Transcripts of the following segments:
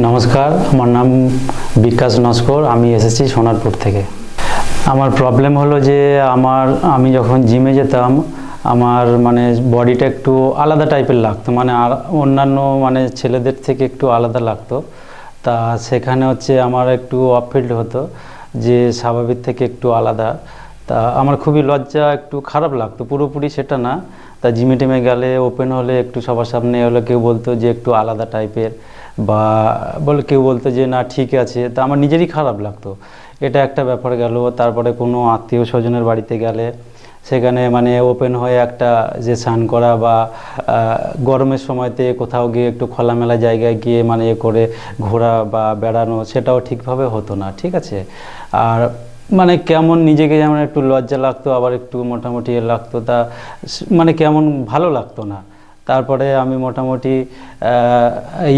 নমস্কার, আমার নাম বিকাশ নস্কর। আমি এসেছি সোনারপুর থেকে। আমার প্রবলেম হলো যে আমি যখন জিমে যেতাম আমার বডিটা একটু আলাদা টাইপের লাগতো, আর অন্যান্য ছেলেদের থেকে একটু আলাদা লাগতো। তা সেখানে আমার একটু অফ ফিল্ড হতো যে স্বাভাবিক থেকে একটু আলাদা। তা আমার খুবই লজ্জা, একটু খারাপ লাগতো, পুরোপুরি সেটা না। তা জিমে টিমে গেলে ওপেন হলে একটু সবার সামনে হলে কেউ বলতো যে একটু আলাদা টাইপের, বা কেউ বলতো যে না ঠিক আছে। তা আমার নিজেরই খারাপ লাগতো। এটা একটা ব্যাপার গেল। তারপরে কোনো আত্মীয় স্বজনের বাড়িতে গেলে সেখানে ওপেন হয়ে একটা যে স্নান করা বা গরমের সময়তে কোথাও গিয়ে একটু খোলামেলা জায়গায় গিয়ে করে ঘোরা বা বেড়ানো, সেটাও ঠিকভাবে হতো না, ঠিক আছে। আর কেমন নিজেকে যেমন একটু লজ্জা লাগতো, আবার একটু মোটামুটি লাগতো। তা কেমন ভালো লাগতো না। তারপরে আমি মোটামুটি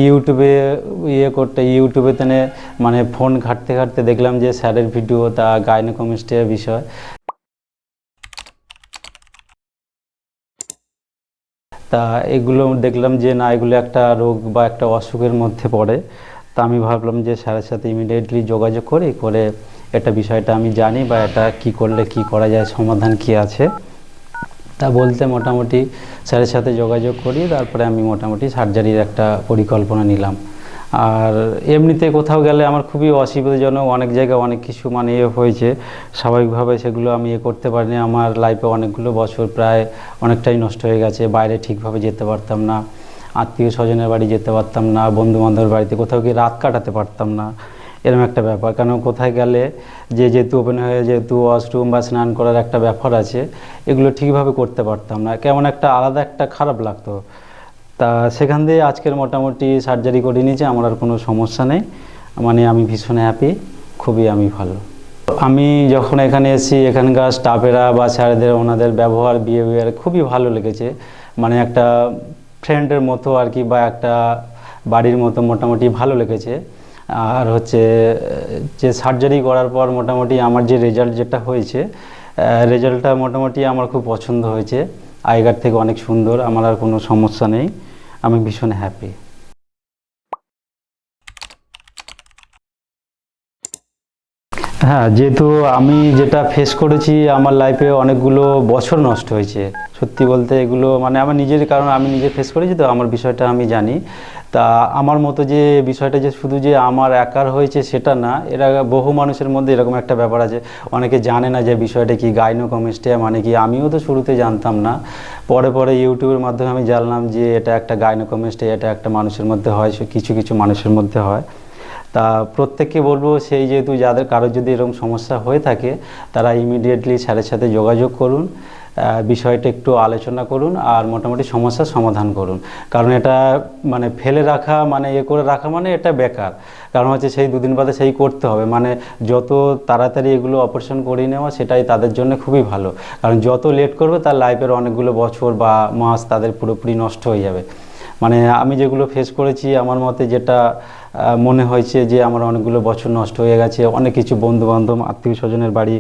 ইউটিউবে ইউটিউবেতে ফোন ঘাঁটতে ঘাঁটতে দেখলাম যে স্যারের ভিডিও, তা গাইনোকমেস্টির বিষয়। তা এগুলো দেখলাম যে না, এগুলো একটা রোগ বা একটা অসুখের মধ্যে পড়ে। তা আমি ভাবলাম যে স্যারের সাথে ইমিডিয়েটলি যোগাযোগ করে এটা বিষয়টা আমি জানি, বা এটা কি করলে কি করা যায়, সমাধান কি আছে। তা বলতে মোটামুটি স্যারের সাথে যোগাযোগ করি। তারপরে আমি মোটামুটি সার্জারির একটা পরিকল্পনা নিলাম। আর এমনিতে কোথাও গেলে আমার খুবই অসুবিধাজনক, অনেক জায়গায় অনেক কিছু হয়েছে। স্বাভাবিকভাবে সেগুলো আমি করতে পারিনি। আমার লাইফে অনেকগুলো বছর প্রায় অনেকটাই নষ্ট হয়ে গেছে। বাইরে ঠিকভাবে যেতে পারতাম না, আত্মীয় স্বজনের বাড়ি যেতে পারতাম না, বন্ধুবান্ধবের বাড়িতে কোথাও গিয়ে রাত কাটাতে পারতাম না। এরকম একটা ব্যাপার। কারণ কোথায় গেলে যেহেতু ওপেন হয়ে যেহেতু ওয়াশরুম বা স্নান করার একটা ব্যাপার আছে, এগুলো ঠিকভাবে করতে পারতাম না। কেমন একটা আলাদা একটা খারাপ লাগতো। তা সেখান দিয়ে আজকের মোটামুটি সার্জারি করে নিয়েছে, আমার আর কোনো সমস্যা নেই। আমি ভীষণ হ্যাপি, খুবই আমি ভালো। আমি যখন এখানে এসেছি, এখানকার স্টাফেরা বা স্যারদের ওনাদের ব্যবহার বিহেভিয়ার খুবই ভালো লেগেছে। একটা ফ্রেন্ডের মতো আর কি, বা একটা বাড়ির মতো মোটামুটি ভালো লেগেছে। আর যে সার্জারি করার পর মোটামুটি আমার যে রেজাল্ট যেটা হয়েছে, রেজাল্টটা মোটামুটি আমার খুব পছন্দ হয়েছে। আগেকার থেকে অনেক সুন্দর, আমার আর কোনো সমস্যা নেই। আমি ভীষণ হ্যাপি। হ্যাঁ, যেহেতু আমি যেটা ফেস করেছি, আমার লাইফে অনেকগুলো বছর নষ্ট হয়েছে। সত্যি বলতে এগুলো আমার নিজের, কারণ আমি নিজে ফেস করেছি, তো আমার বিষয়টা আমি জানি। তা আমার মতো যে বিষয়টা যে শুধু যে আমার একার হয়েছে সেটা না, এরা বহু মানুষের মধ্যে এরকম একটা ব্যাপার আছে। অনেকে জানে না যে বিষয়টা কি, গাইনোকমেস্টিয়া কি। আমিও তো শুরুতে জানতাম না। পরে পরে ইউটিউবের মাধ্যমে আমি জানলাম যে এটা একটা গাইনোকমেস্টিয়া, এটা একটা মানুষের মধ্যে হয়, কিছু কিছু মানুষের মধ্যে হয়। তা প্রত্যেককে বলবো, সেই যেহেতু কারোর যদি এরকম সমস্যা হয়ে থাকে, তারা ইমিডিয়েটলি স্যারের সাথে যোগাযোগ করুন, বিষয়টা একটু আলোচনা করুন, আর মোটামুটি সমস্যার সমাধান করুন। কারণ এটা ফেলে রাখা করে রাখা এটা বেকার। কারণ সেই দুদিন বাদে সেই করতে হবে। যত তাড়াতাড়ি এগুলো অপারেশন করিয়ে নেওয়া, সেটাই তাদের জন্য খুবই ভালো। কারণ যত লেট করবে, তার লাইফের অনেকগুলো বছর বা মাস তাদের পুরোপুরি নষ্ট হয়ে যাবে। আমি যেগুলো ফেস করেছি, আমার মতে যেটা মনে হয়েছে যে আমার অনেকগুলো বছর নষ্ট হয়ে গেছে। অনেক কিছু বন্ধুবান্ধব, আত্মীয় স্বজনের বাড়ি,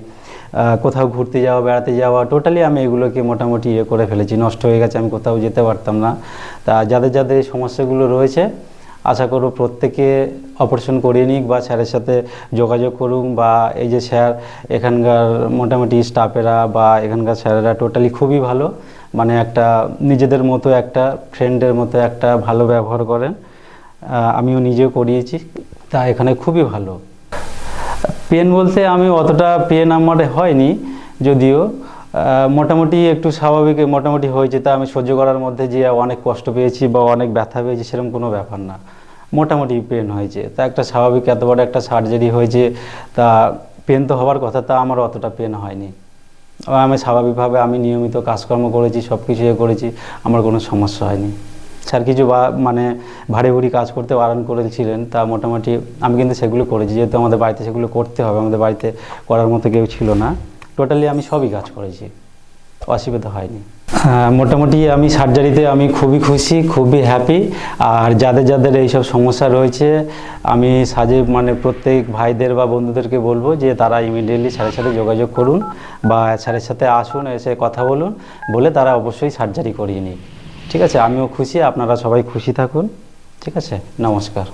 কোথাও ঘুরতে যাওয়া, বেড়াতে যাওয়া, টোটালি আমি এগুলোকে মোটামুটি করে ফেলেছি, নষ্ট হয়ে গেছে। আমি কোথাও যেতে পারতাম না। তা যাদের যাদের এই সমস্যাগুলো রয়েছে, আশা করব প্রত্যেকে অপারেশন করিয়ে নিক, বা স্যারের সাথে যোগাযোগ করুন। বা এই যে স্যার, এখানকার মোটামুটি স্টাফেরা বা এখানকার স্যারেরা টোটালি খুবই ভালো। একটা নিজেদের মতো, একটা ফ্রেন্ডের মতো একটা ভালো ব্যবহার করেন। আমিও নিজেও করিয়েছি, তা এখানে খুবই ভালো। পেন বলতে আমি অতটা পেন আমার হয়নি, যদিও মোটামুটি একটু স্বাভাবিক মোটামুটি হয়েছে। তা আমি সহ্য করার মধ্যে যে অনেক কষ্ট পেয়েছি বা অনেক ব্যথা পেয়েছি, সেরকম কোনো ব্যাপার না। মোটামুটি পেন হয়েছে। তা একটা স্বাভাবিক, এত বড় একটা সার্জারি হয়েছে, তা পেন তো হওয়ার কথা, তা আমার অতটা পেন হয়নি। আমি স্বাভাবিকভাবে আমি নিয়মিত কাজকর্ম করেছি, সব কিছু করেছি, আমার কোনো সমস্যা হয়নি। স্যার কিছু ভারী ভুরি কাজ করতে বারণ করেছিলেন, তা মোটামুটি আমি কিন্তু সেগুলো করেছি। যেহেতু আমাদের বাড়িতে সেগুলো করতে হবে, আমাদের বাড়িতে করার মতো কেউ ছিল না। টোটালি আমি সবই কাজ করেছি, অসুবিধা হয়নি। মোটামুটি আমি সার্জারিতে আমি খুবই খুশি, খুবই হ্যাপি। আর যাদের যাদের এইসব সমস্যা রয়েছে, আমি প্রত্যেক ভাইদের বা বন্ধুদেরকে বলবো যে তারা ইমিডিয়েটলি স্যারের সাথে যোগাযোগ করুন, বা স্যারের সাথে আসুন, এসে কথা বলুন, বলে তারা অবশ্যই সার্জারি করিয়ে নিন। ঠিক আছে, আমিও খুশি, আপনারা সবাই খুশি থাকুন। ঠিক আছে, নমস্কার।